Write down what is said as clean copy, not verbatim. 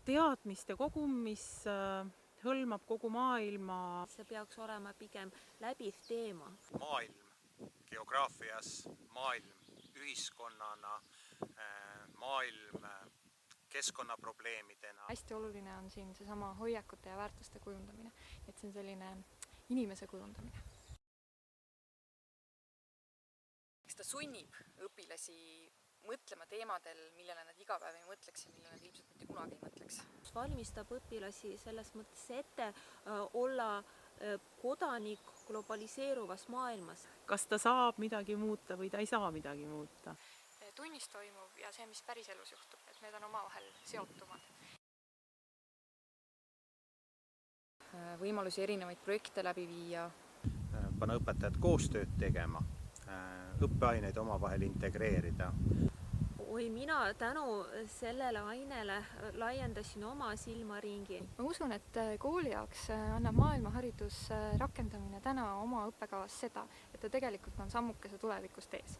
teadmiste kogum, mis hõlmab kogu maailma. See peaks olema pigem läbiv teema. Maailm geograafias, maailm ühiskonnana, maailm keskkonnaprobleemidena. Hästi oluline on siin seesama hoiakute ja väärtuste kujundamine, et see on selline inimese kujundamine. Eks ta sunnib õpilasi mõtlema teemadel, millele nad iga päev ei mõtleks ja millele nad ilmselt mitte kunagi ei mõtleks. Valmistab õpilasi selles mõttes ette olla kodanik globaliseeruvas maailmas. Kas ta saab midagi muuta või ta ei saa midagi muuta? Tunnis toimuv ja see, mis päriselus juhtub, et need on omavahel seotumad. Võimalusi erinevaid projekte läbi viia. Panna õpetajad koostööd tegema, õppeaineid omavahel integreerida. Mina tänu sellele ainele laiendasin oma silmaringi. Ma usun, et kooli jaoks annab maailmaharidus rakendamine täna oma õppekavas seda, et ta tegelikult on sammukese tulevikust ees.